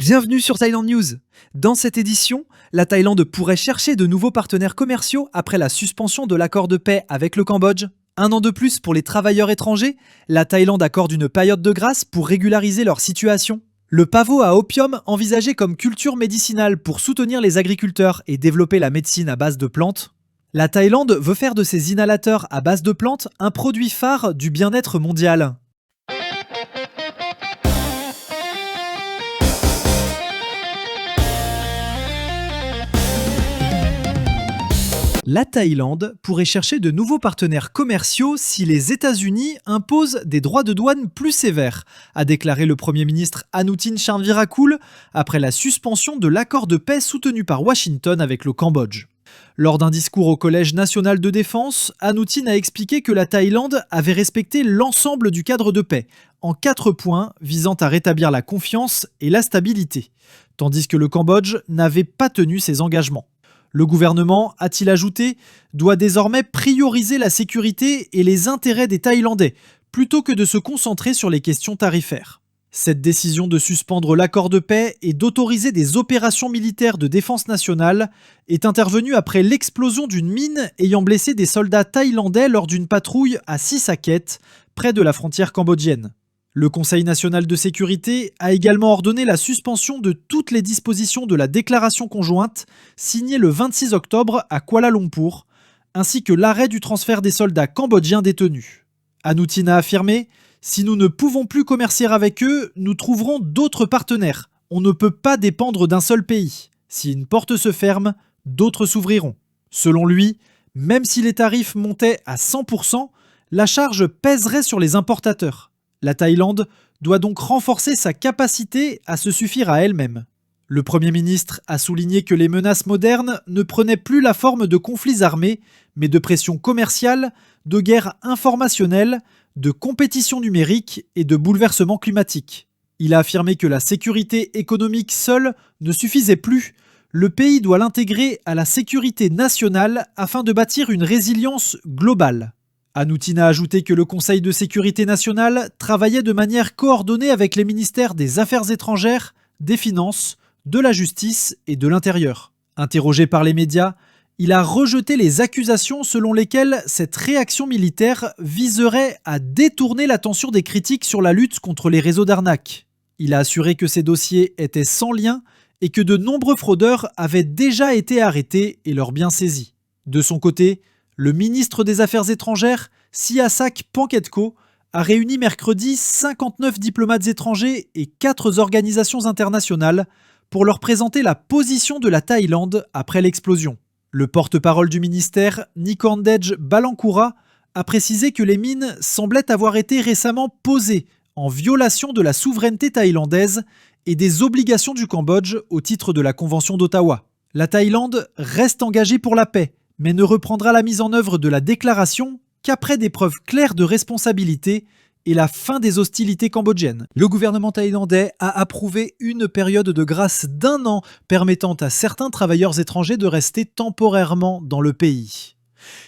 Bienvenue sur Thailand News. Dans cette édition, la Thaïlande pourrait chercher de nouveaux partenaires commerciaux après la suspension de l'accord de paix avec le Cambodge. Un an de plus pour les travailleurs étrangers, la Thaïlande accorde une période de grâce pour régulariser leur situation. Le pavot à opium, envisagé comme culture médicinale pour soutenir les agriculteurs et développer la médecine à base de plantes. La Thaïlande veut faire de ses inhalateurs à base de plantes un produit phare du bien-être mondial. La Thaïlande pourrait chercher de nouveaux partenaires commerciaux si les États-Unis imposent des droits de douane plus sévères, a déclaré le Premier ministre Anutin Charnvirakul après la suspension de l'accord de paix soutenu par Washington avec le Cambodge. Lors d'un discours au Collège national de défense, Anutin a expliqué que la Thaïlande avait respecté l'ensemble du cadre de paix, en 4 points visant à rétablir la confiance et la stabilité, tandis que le Cambodge n'avait pas tenu ses engagements. Le gouvernement, a-t-il ajouté, doit désormais prioriser la sécurité et les intérêts des Thaïlandais, plutôt que de se concentrer sur les questions tarifaires. Cette décision de suspendre l'accord de paix et d'autoriser des opérations militaires de défense nationale est intervenue après l'explosion d'une mine ayant blessé des soldats thaïlandais lors d'une patrouille à Sisaket, près de la frontière cambodgienne. Le Conseil national de sécurité a également ordonné la suspension de toutes les dispositions de la déclaration conjointe signée le 26 octobre à Kuala Lumpur, ainsi que l'arrêt du transfert des soldats cambodgiens détenus. Anutin a affirmé « Si nous ne pouvons plus commercer avec eux, nous trouverons d'autres partenaires. On ne peut pas dépendre d'un seul pays. Si une porte se ferme, d'autres s'ouvriront. » Selon lui, même si les tarifs montaient à 100%, la charge pèserait sur les importateurs. La Thaïlande doit donc renforcer sa capacité à se suffire à elle-même. Le Premier ministre a souligné que les menaces modernes ne prenaient plus la forme de conflits armés, mais de pressions commerciales, de guerres informationnelles, de compétition numérique et de bouleversements climatiques. Il a affirmé que la sécurité économique seule ne suffisait plus. Le pays doit l'intégrer à la sécurité nationale afin de bâtir une résilience globale. Anutin a ajouté que le Conseil de sécurité nationale travaillait de manière coordonnée avec les ministères des Affaires étrangères, des Finances, de la Justice et de l'Intérieur. Interrogé par les médias, il a rejeté les accusations selon lesquelles cette réaction militaire viserait à détourner l'attention des critiques sur la lutte contre les réseaux d'arnaque. Il a assuré que ces dossiers étaient sans lien et que de nombreux fraudeurs avaient déjà été arrêtés et leurs biens saisis. De son côté, le ministre des Affaires étrangères, Sihasak Pangketko, a réuni mercredi 59 diplomates étrangers et 4 organisations internationales pour leur présenter la position de la Thaïlande après l'explosion. Le porte-parole du ministère, Nikandej Balankura, a précisé que les mines semblaient avoir été récemment posées en violation de la souveraineté thaïlandaise et des obligations du Cambodge au titre de la Convention d'Ottawa. La Thaïlande reste engagée pour la paix, mais ne reprendra la mise en œuvre de la déclaration qu'après des preuves claires de responsabilité et la fin des hostilités cambodgiennes. Le gouvernement thaïlandais a approuvé une période de grâce d'1 an permettant à certains travailleurs étrangers de rester temporairement dans le pays.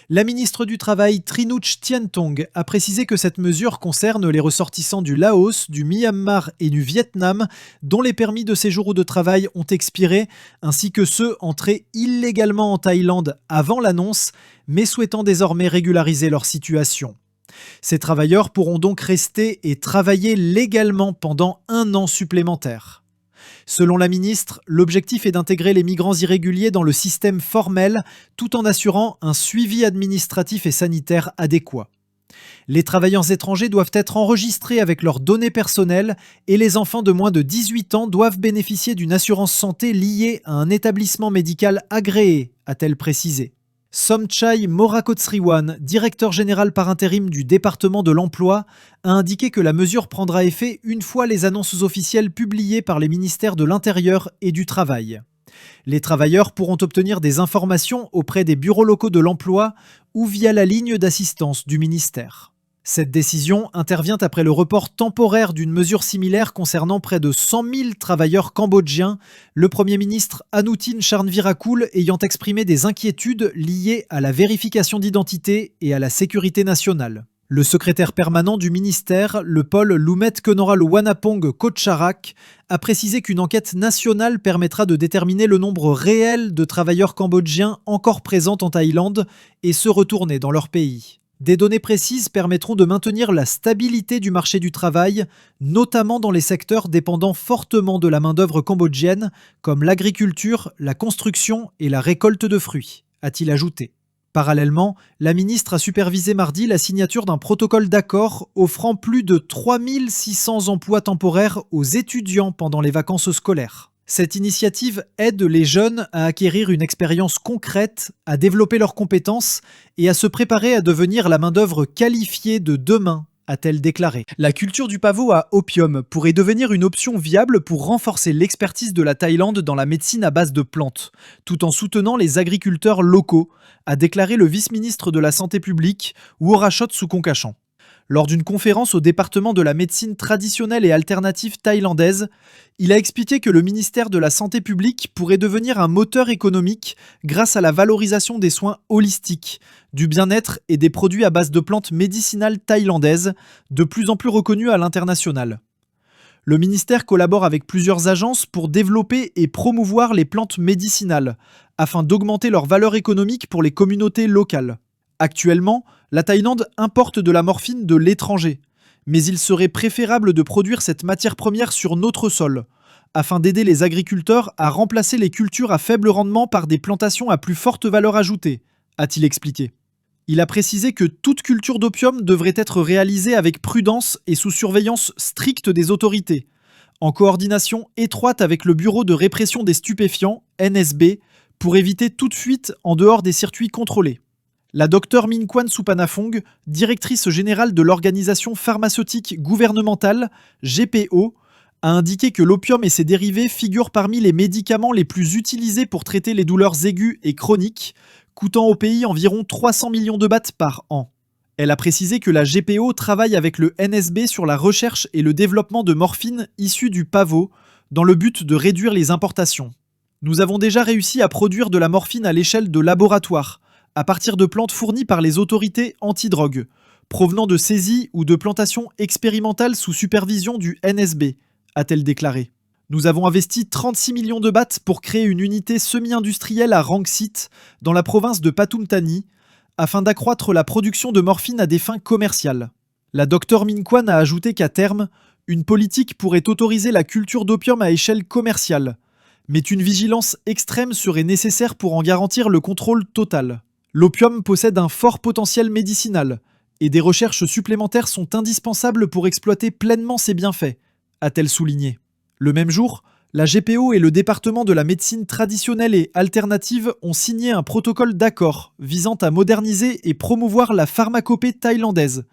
La ministre du Travail Trinuch Tientong a précisé que cette mesure concerne les ressortissants du Laos, du Myanmar et du Vietnam dont les permis de séjour ou de travail ont expiré, ainsi que ceux entrés illégalement en Thaïlande avant l'annonce, mais souhaitant désormais régulariser leur situation. Ces travailleurs pourront donc rester et travailler légalement pendant 1 an supplémentaire. Selon la ministre, l'objectif est d'intégrer les migrants irréguliers dans le système formel tout en assurant un suivi administratif et sanitaire adéquat. Les travailleurs étrangers doivent être enregistrés avec leurs données personnelles et les enfants de moins de 18 ans doivent bénéficier d'une assurance santé liée à un établissement médical agréé, a-t-elle précisé. Somchai Morakotsriwan, directeur général par intérim du département de l'emploi, a indiqué que la mesure prendra effet une fois les annonces officielles publiées par les ministères de l'Intérieur et du Travail. Les travailleurs pourront obtenir des informations auprès des bureaux locaux de l'emploi ou via la ligne d'assistance du ministère. Cette décision intervient après le report temporaire d'une mesure similaire concernant près de 100 000 travailleurs cambodgiens, le Premier ministre Anutin Charnvirakul ayant exprimé des inquiétudes liées à la vérification d'identité et à la sécurité nationale. Le secrétaire permanent du ministère, le pôle Lumet Kenoral Wanapong Kotcharak, a précisé qu'une enquête nationale permettra de déterminer le nombre réel de travailleurs cambodgiens encore présents en Thaïlande et se retourner dans leur pays. Des données précises permettront de maintenir la stabilité du marché du travail, notamment dans les secteurs dépendant fortement de la main-d'œuvre cambodgienne, comme l'agriculture, la construction et la récolte de fruits, a-t-il ajouté. Parallèlement, la ministre a supervisé mardi la signature d'un protocole d'accord offrant plus de 3600 emplois temporaires aux étudiants pendant les vacances scolaires. Cette initiative aide les jeunes à acquérir une expérience concrète, à développer leurs compétences et à se préparer à devenir la main-d'œuvre qualifiée de demain, a-t-elle déclaré. La culture du pavot à opium pourrait devenir une option viable pour renforcer l'expertise de la Thaïlande dans la médecine à base de plantes, tout en soutenant les agriculteurs locaux, a déclaré le vice-ministre de la Santé publique, Worachot Sukonkachang. Lors d'une conférence au département de la médecine traditionnelle et alternative thaïlandaise, il a expliqué que le ministère de la Santé publique pourrait devenir un moteur économique grâce à la valorisation des soins holistiques, du bien-être et des produits à base de plantes médicinales thaïlandaises, de plus en plus reconnus à l'international. Le ministère collabore avec plusieurs agences pour développer et promouvoir les plantes médicinales, afin d'augmenter leur valeur économique pour les communautés locales. Actuellement, la Thaïlande importe de la morphine de l'étranger, mais il serait préférable de produire cette matière première sur notre sol, afin d'aider les agriculteurs à remplacer les cultures à faible rendement par des plantations à plus forte valeur ajoutée, a-t-il expliqué. Il a précisé que toute culture d'opium devrait être réalisée avec prudence et sous surveillance stricte des autorités, en coordination étroite avec le Bureau de répression des stupéfiants, NSB, pour éviter toute fuite en dehors des circuits contrôlés. La Dr Min Kwan Supanafong, directrice générale de l'organisation pharmaceutique gouvernementale, GPO, a indiqué que l'opium et ses dérivés figurent parmi les médicaments les plus utilisés pour traiter les douleurs aiguës et chroniques, coûtant au pays environ 300 millions de bahts par an. Elle a précisé que la GPO travaille avec le NSB sur la recherche et le développement de morphine issue du pavot, dans le but de réduire les importations. Nous avons déjà réussi à produire de la morphine à l'échelle de laboratoire, à partir de plantes fournies par les autorités antidrogue, provenant de saisies ou de plantations expérimentales sous supervision du NSB, a-t-elle déclaré. Nous avons investi 36 millions de bahts pour créer une unité semi-industrielle à Rangsit, dans la province de Pathum Thani, afin d'accroître la production de morphine à des fins commerciales. La Dr Min Kwan a ajouté qu'à terme, une politique pourrait autoriser la culture d'opium à échelle commerciale, mais une vigilance extrême serait nécessaire pour en garantir le contrôle total. L'opium possède un fort potentiel médicinal, et des recherches supplémentaires sont indispensables pour exploiter pleinement ses bienfaits, a-t-elle souligné. Le même jour, la GPO et le département de la médecine traditionnelle et alternative ont signé un protocole d'accord visant à moderniser et promouvoir la pharmacopée thaïlandaise,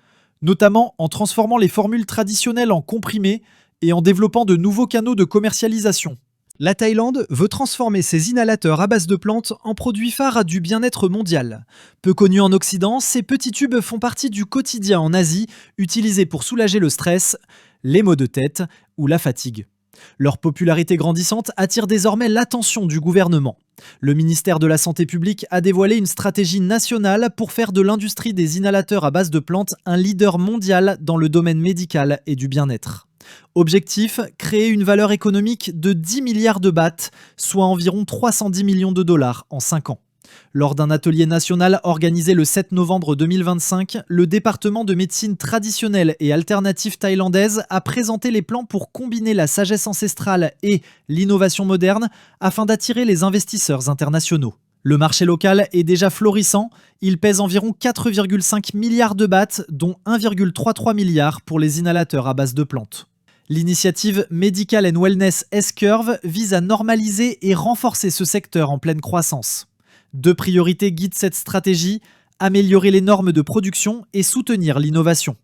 notamment en transformant les formules traditionnelles en comprimés et en développant de nouveaux canaux de commercialisation. La Thaïlande veut transformer ses inhalateurs à base de plantes en produits phares du bien-être mondial. Peu connus en Occident, ces petits tubes font partie du quotidien en Asie, utilisés pour soulager le stress, les maux de tête ou la fatigue. Leur popularité grandissante attire désormais l'attention du gouvernement. Le ministère de la Santé publique a dévoilé une stratégie nationale pour faire de l'industrie des inhalateurs à base de plantes un leader mondial dans le domaine médical et du bien-être. Objectif, créer une valeur économique de 10 milliards de bahts, soit environ 310 millions de dollars en 5 ans. Lors d'un atelier national organisé le 7 novembre 2025, le département de médecine traditionnelle et alternative thaïlandaise a présenté les plans pour combiner la sagesse ancestrale et l'innovation moderne afin d'attirer les investisseurs internationaux. Le marché local est déjà florissant, il pèse environ 4,5 milliards de bahts, dont 1,33 milliard pour les inhalateurs à base de plantes. L'initiative Medical and Wellness S-Curve vise à normaliser et renforcer ce secteur en pleine croissance. 2 priorités guident cette stratégie, améliorer les normes de production et soutenir l'innovation.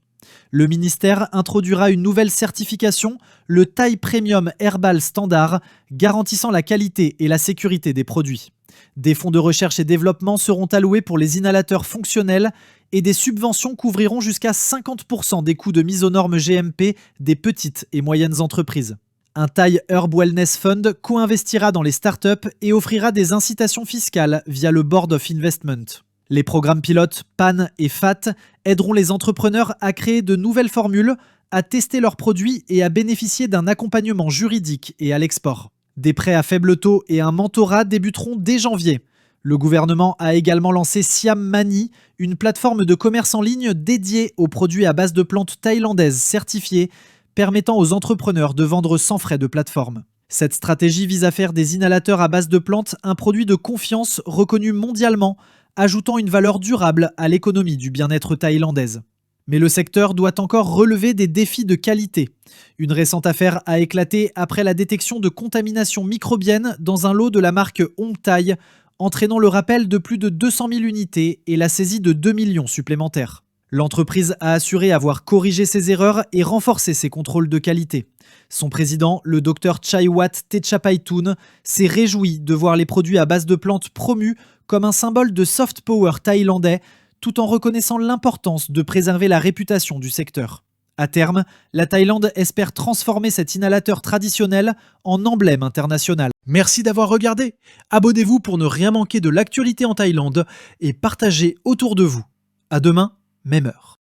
Le ministère introduira une nouvelle certification, le Thai Premium Herbal Standard, garantissant la qualité et la sécurité des produits. Des fonds de recherche et développement seront alloués pour les inhalateurs fonctionnels et des subventions couvriront jusqu'à 50% des coûts de mise aux normes GMP des petites et moyennes entreprises. Un Thai Herb Wellness Fund co-investira dans les startups et offrira des incitations fiscales via le Board of Investment. Les programmes pilotes PAN et FAT aideront les entrepreneurs à créer de nouvelles formules, à tester leurs produits et à bénéficier d'un accompagnement juridique et à l'export. Des prêts à faible taux et un mentorat débuteront dès janvier. Le gouvernement a également lancé Siam Money, une plateforme de commerce en ligne dédiée aux produits à base de plantes thaïlandaises certifiées, permettant aux entrepreneurs de vendre sans frais de plateforme. Cette stratégie vise à faire des inhalateurs à base de plantes un produit de confiance reconnu mondialement, ajoutant une valeur durable à l'économie du bien-être thaïlandaise. Mais le secteur doit encore relever des défis de qualité. Une récente affaire a éclaté après la détection de contamination microbienne dans un lot de la marque Ong Thai, entraînant le rappel de plus de 200 000 unités et la saisie de 2 millions supplémentaires. L'entreprise a assuré avoir corrigé ses erreurs et renforcé ses contrôles de qualité. Son président, le Dr Chaiwat Techapaitun, s'est réjoui de voir les produits à base de plantes promus comme un symbole de soft power thaïlandais, tout en reconnaissant l'importance de préserver la réputation du secteur. À terme, la Thaïlande espère transformer cet inhalateur traditionnel en emblème international. Merci d'avoir regardé. Abonnez-vous pour ne rien manquer de l'actualité en Thaïlande et partagez autour de vous. À demain, même heure.